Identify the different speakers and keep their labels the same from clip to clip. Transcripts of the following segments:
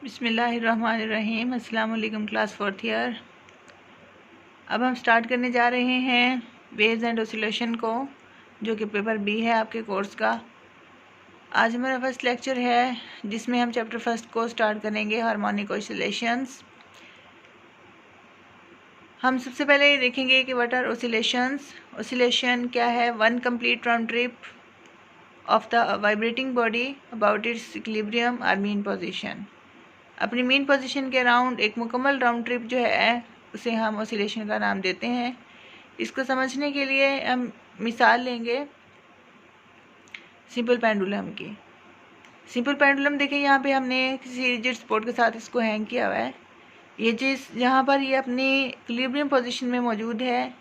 Speaker 1: बिस्मिल्लाहिर्रहमानिर्रहीम। अस्सलाम वालेकुम क्लास 4th ईयर। अब हम स्टार्ट करने जा रहे हैं वेव्स एंड ऑसिलेशन को, जो कि पेपर बी है आपके कोर्स का। आज हमारा फर्स्ट लेक्चर है जिसमें हम चैप्टर फर्स्ट को स्टार्ट करेंगे, हार्मोनिक ऑसिलेशंस। हम सबसे पहले ये देखेंगे कि व्हाट आर ऑसिलेशंस। ऑसिलेशन क्या है? One complete round trip of the vibrating body about it's equilibrium और मीन पोजीशन। अपनी मीन पोजीशन के अराउंड एक मुकम्मल राउंड ट्रिप जो है उसे हम ऑसिलेशन का नाम देते हैं। इसको समझने के लिए हम मिसाल लेंगे सिंपल पेंडुलम की। सिंपल पेंडुलम देखें, यहाँ पे हमने किसी रिजिड सपोर्ट के साथ इसको हैंग किया हुआ है। ये चीज़ यहाँ पर ये अपनी इक्विलिब्रियम पोजीशन में मौजूद है,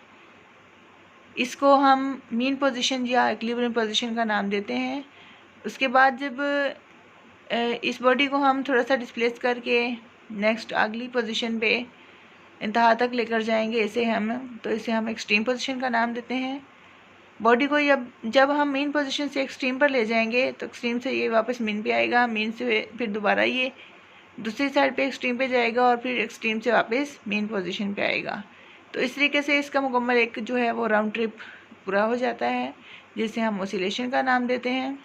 Speaker 1: इसको हम मीन पोजीशन या इक्विलिब्रियम पोजीशन का नाम देते हैं। उसके बाद जब इस बॉडी को हम थोड़ा सा डिस्प्लेस करके नेक्स्ट अगली पोजीशन पे इंतहा तक लेकर जाएंगे, इसे हम एक्सट्रीम पोजीशन का नाम देते हैं। बॉडी को जब हम मीन पोजीशन से एक्सट्रीम पर ले जाएंगे तो एक्सट्रीम से ये वापस मीन पे आएगा, मीन से फिर दोबारा ये दूसरी साइड पे एक्सट्रीम पे जाएगा और फिर एक्सट्रीम से वापस मीन पोजीशन पे आएगा। तो इस तरीके से इसका मुकम्मल एक जो है वो राउंड ट्रिप पूरा हो जाता है, जिसे हम ऑसिलेशन का नाम देते हैं।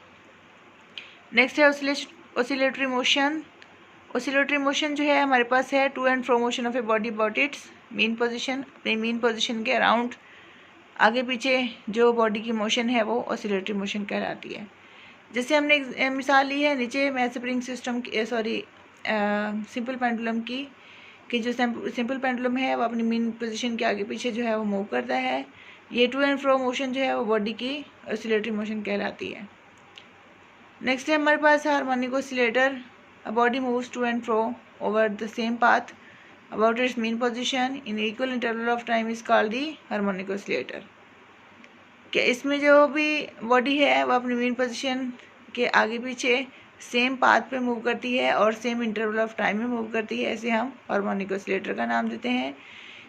Speaker 1: नेक्स्ट है ऑसिलेटरी मोशन। ऑसिलेटरी मोशन जो है हमारे पास है to and fro motion of a body about its mean position. अपनी मीन पोजीशन के अराउंड आगे पीछे जो बॉडी की मोशन है वो ऑसिलेटरी मोशन कहलाती है। जैसे हमने एक मिसाल ली है नीचे मैथ स्प्रिंग सिस्टम की, सिंपल पेंडुलम की, कि जो सिंपल पेंडुलम है वो अपनी मीन पोजीशन के आगे पीछे जो है वो मूव करता है। ये टू एंड फ्रो मोशन जो है वो बॉडी की ऑसिलेटरी मोशन कहलाती है। नेक्स्ट है हमारे पास harmonic oscillator. A body moves to and fro over the same path about its mean position in equal interval of time is called the harmonic oscillator। कि इसमें जो भी बॉडी है वो अपनी मीन पोजीशन के आगे पीछे सेम पाथ पे मूव करती है और सेम इंटरवल ऑफ टाइम में मूव करती है, ऐसे हम हार्मोनिक ऑसिलेटर का नाम देते हैं।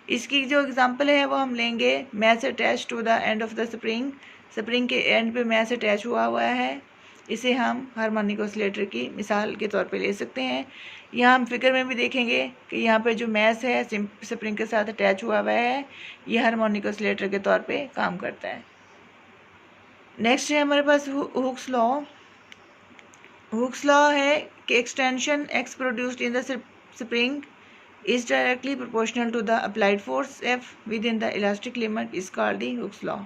Speaker 1: इसकी जो एग्जांपल है वो हम लेंगे match attach to the end of the spring. Spring के एंड पे मैच अटैच हुआ है, इसे हम हार्मोनिक ऑसिलेटर की मिसाल के तौर पे ले सकते हैं। यहाँ हम फिगर में भी देखेंगे कि यहाँ पे जो मैच है स्प्रिंग के साथ अटैच हुआ है, ये हार्मोनिक ऑसिलेटर के तौर पे काम करता है। नेक्स्ट है हमारे पास हुक्स लॉ। हुक्स लॉ है कि extension X produced in the spring is directly proportional to the applied force F within the elastic limit is called the Hooke's law.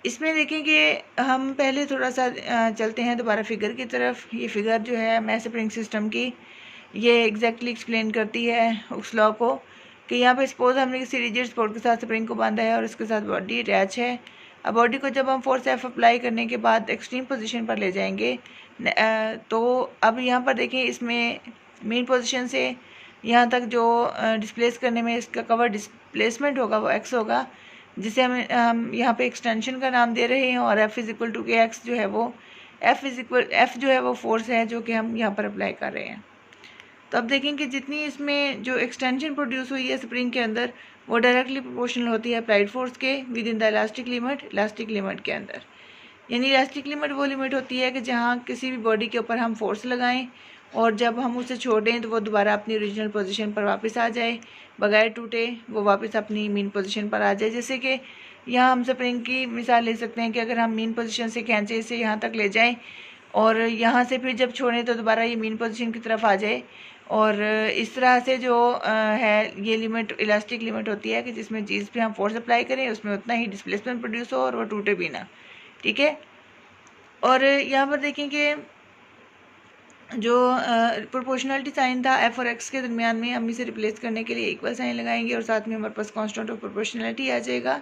Speaker 1: इसमें देखें कि हम पहले थोड़ा सा चलते हैं दोबारा फिगर की तरफ। ये फिगर जो है मैथ स्प्रिंग सिस्टम की, ये एग्जैक्टली एक्सप्लेन करती है हुक्स लॉ को, कि यहाँ पे सपोज हमने किसी रिजिड सपोर्ट के साथ स्प्रिंग को बांधा है और इसके साथ बॉडी अटैच है। अब बॉडी को जब हम फोर्स एफ अप्लाई करने के बाद एक्सट्रीम पोजीशन पर ले जाएंगे, तो अब यहाँ पर देखें इसमें मेन पोजीशन से यहाँ तक जो डिस्प्लेस करने में इसका कवर डिस्प्लेसमेंट होगा वो एक्स होगा, जिसे हम यहाँ पे एक्सटेंशन का नाम दे रहे हैं। और F इक्वल टू के एक्स जो है वो F जो है वो फोर्स है जो कि हम यहाँ पर अप्लाई कर रहे हैं। तो अब देखें कि जितनी इसमें जो एक्सटेंशन प्रोड्यूस हुई है स्प्रिंग के अंदर वो डायरेक्टली प्रोपोर्शनल होती है अप्लाइड फोर्स के with in the elastic limit के अंदर। यानी इलास्टिक लिमिट वो लिमिट होती है कि जहाँ किसी भी बॉडी के ऊपर हम फोर्स लगाएं और जब हम उसे छोड़ें तो वो दोबारा अपनी ओरिजिनल पोजीशन पर वापस आ जाए, बगैर टूटे वो वापस अपनी मीन पोजीशन पर आ जाए। जैसे कि यहाँ हम स्प्रिंग की मिसाल ले सकते हैं कि अगर हम मीन पोजीशन से खींचे इसे यहाँ तक ले जाएं और यहाँ से फिर जब छोड़ें तो दोबारा ये मीन पोजीशन की तरफ आ जाए। और इस तरह से जो है ये लिमिट इलास्टिक लिमिट होती है कि जिसमें चीज़ पे हम फोर्स अप्लाई करें उसमें उतना ही डिस्प्लेसमेंट प्रोड्यूस हो और वो टूटे भी ना। ठीक है। और यहाँ पर देखें कि जो प्रोपोर्शनलिटी साइन था एफ और एक्स के दरमियान में, हम इसे रिप्लेस करने के लिए इक्वल साइन लगाएंगे और साथ में हमारे पास कांस्टेंट ऑफ प्रोपोर्शनलिटी आ जाएगा।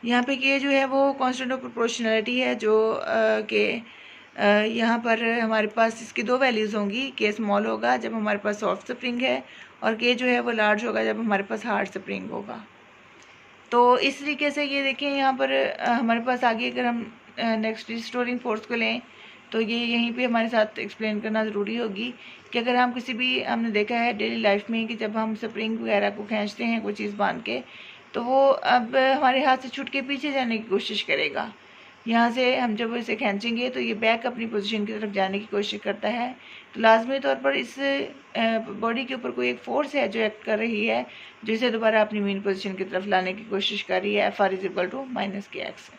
Speaker 1: यहाँ पे के जो है वो कांस्टेंट ऑफ प्रोपोर्शनलिटी है, जो कि यहाँ पर हमारे पास इसकी दो वैल्यूज़ होंगी। के स्मॉल होगा जब हमारे पास सॉफ्ट स्प्रिंग है और के जो है वो लार्ज होगा जब हमारे पास हार्ड स्प्रिंग होगा। तो इस तरीके से ये देखें यहाँ पर हमारे पास आगे अगर हम नेक्स्ट रिस्टोरिंग फोर्स को लें तो ये यहीं पे हमारे साथ एक्सप्लेन करना ज़रूरी होगी कि अगर हम किसी भी, हमने देखा है डेली लाइफ में कि जब हम स्प्रिंग वगैरह को खींचते हैं कोई चीज़ बांध के, तो वो अब हमारे हाथ से छूट के पीछे जाने की कोशिश करेगा। यहाँ से हम जब इसे खींचेंगे तो ये बैक अपनी पोजीशन की तरफ जाने की कोशिश करता है। तो लाजमी तौर पर इस बॉडी के ऊपर कोई एक फोर्स है जो एक्ट कर रही है, जिसे दोबारा अपनी मेन पोजीशन की तरफ लाने की कोशिश कर रही है। Fr = -kx।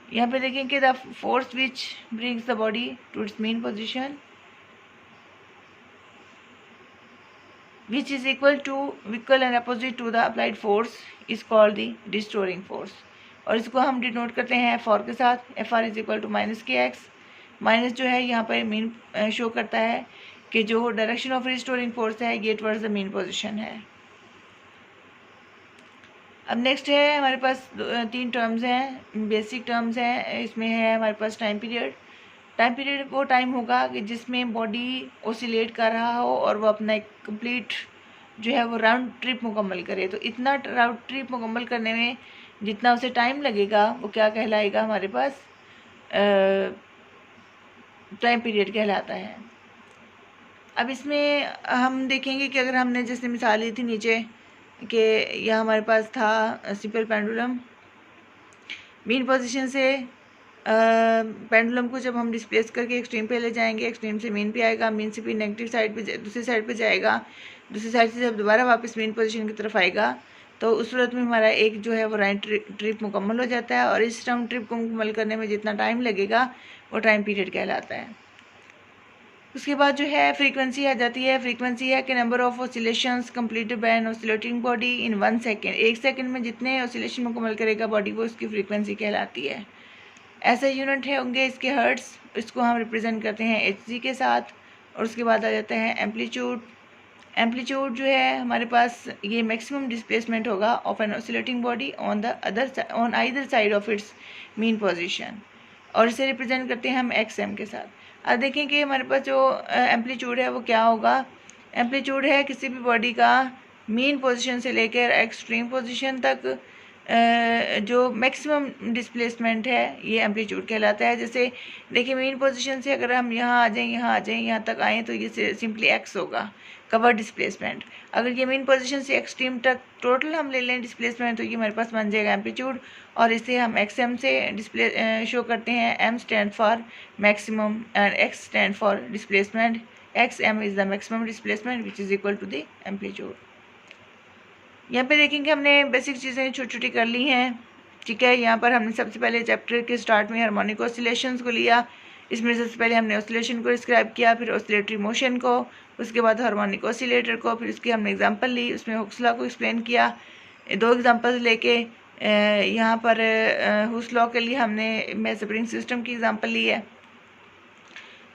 Speaker 1: यहाँ पे देखें कि the force which brings the body to its mean position which is equal and opposite to the applied force is called the restoring force। और इसको हम डिनोट करते हैं Fr के साथ। Fr = -kx। माइनस जो है यहाँ पर मीन शो करता है कि जो डायरेक्शन ऑफ रिस्टोरिंग फोर्स है ये टवर्ड्स द मीन पोजीशन है। अब नेक्स्ट है हमारे पास 3 टर्म्स हैं, बेसिक टर्म्स हैं। इसमें है हमारे पास टाइम पीरियड। टाइम पीरियड वो टाइम होगा कि जिसमें बॉडी ओसिलेट कर रहा हो और वो अपना एक कंप्लीट जो है वो राउंड ट्रिप मुकम्मल करे। तो इतना राउंड ट्रिप मुकम्मल करने में जितना उसे टाइम लगेगा वो क्या कहलाएगा, हमारे पास टाइम पीरियड कहलाता है। अब इसमें हम देखेंगे कि अगर हमने जैसे मिसाल ली थी नीचे कि यह हमारे पास था सिंपल पेंडुलम, मेन पोजीशन से पेंडुलम को जब हम डिस्प्लेस करके एक्सट्रीम पे ले जाएंगे, एक्सट्रीम से मेन पे आएगा, मेन से फिर नेगेटिव साइड पे दूसरी साइड पे जाएगा, दूसरी साइड से जब दोबारा वापस मेन पोजीशन की तरफ आएगा तो उस सूरत में हमारा एक जो है वो राउंड ट्रिप मुकम्मल हो जाता है। और इस राउंड ट्रिप को मुकम्मल करने में जितना टाइम लगेगा वो टाइम पीरियड कहलाता है। उसके बाद जो है फ्रीक्वेंसी आ जाती है। फ्रीक्वेंसी है कि number of oscillations completed by an oscillating body in 1 second. 1 second में जितने ऑसिलेशन मुकम्मल करेगा बॉडी वो उसकी फ्रीक्वेंसी कहलाती है। ऐसे यूनिट है होंगे इसके हर्ट्स, इसको हम रिप्रेजेंट करते हैं hg के साथ। और उसके बाद आ जाता है एम्पलीट्यूड। एम्पलीट्यूड जो है हमारे पास ये मैक्सिमम डिस्प्लेसमेंट होगा of an oscillating body on either side of its mean position, और इसे रिप्रेजेंट करते हैं हम xm के साथ। अब देखें कि हमारे पास जो एम्पलीट्यूड है वो क्या होगा। एम्पलीट्यूड है किसी भी बॉडी का मेन पोजीशन से लेकर एक्सट्रीम पोजीशन तक जो मैक्सिमम डिस्प्लेसमेंट है ये एम्पलीट्यूड कहलाता है। जैसे देखिए मेन पोजीशन से अगर हम यहाँ आ जाएं, यहाँ तक आएँ तो ये सिंपली x होगा, कवर डिस्प्लेसमेंट। अगर ये मेन पोजीशन से एक्सट्रीम तक टोटल हम ले लें डिस्प्लेसमेंट तो ये हमारे पास बन जाएगा एम्पलीट्यूड। और इसे हम xm से डिस्प्ले शो करते हैं। m stand for maximum and x stand for displacement. xm is the maximum displacement which is equal to the amplitude. यहाँ पे देखेंगे हमने बेसिक चीज़ें छोटी छोटी कर ली हैं, ठीक है। यहाँ पर हमने सबसे पहले चैप्टर के स्टार्ट में हार्मोनिक ऑसिलेशंस को लिया। इसमें सबसे पहले हमने ऑसिलेशन को डिस्क्राइब किया, फिर ऑसिलेटरी मोशन को, उसके बाद हार्मोनिक ऑसिलेटर को, फिर उसकी हमने एग्जांपल ली, उसमें हुक्स लॉ को एक्सप्लेन किया। 2 एग्जांपल्स लेके यहाँ पर हुक्स लॉ के लिए हमने मेजरिंग सिस्टम की एग्जांपल ली है।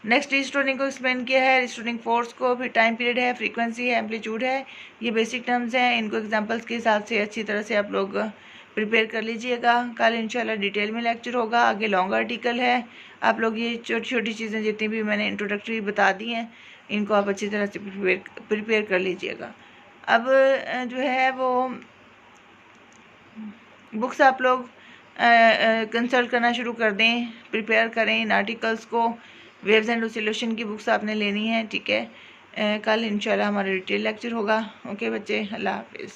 Speaker 1: नेक्स्ट रिस्टोरिंग को एक्सप्लेन किया है, रिस्टोरिंग फोर्स को, फिर टाइम पीरियड है, फ्रीक्वेंसी है, एम्पलीट्यूड है। ये बेसिक टर्म्स हैं, इनको एग्जांपल्स के हिसाब से अच्छी तरह से आप लोग प्रिपेयर कर लीजिएगा। कल इंशाल्लाह डिटेल में लेक्चर होगा, आगे लॉन्ग आर्टिकल है। आप लोग ये छोटी छोटी चीज़ें जितनी भी मैंने इंट्रोडक्टरी बता दी हैं इनको आप अच्छी तरह से प्रिपेयर कर लीजिएगा। अब जो है वो बुक्स आप लोग कंसल्ट करना शुरू कर दें, प्रिपेयर करें इन आर्टिकल्स को। वेव्स एंड ऑसिलेशन की बुक्स आपने लेनी है, ठीक है। कल इंशाल्लाह हमारा डिटेल लेक्चर होगा। ओके बच्चे, अल्लाह हाफिज़।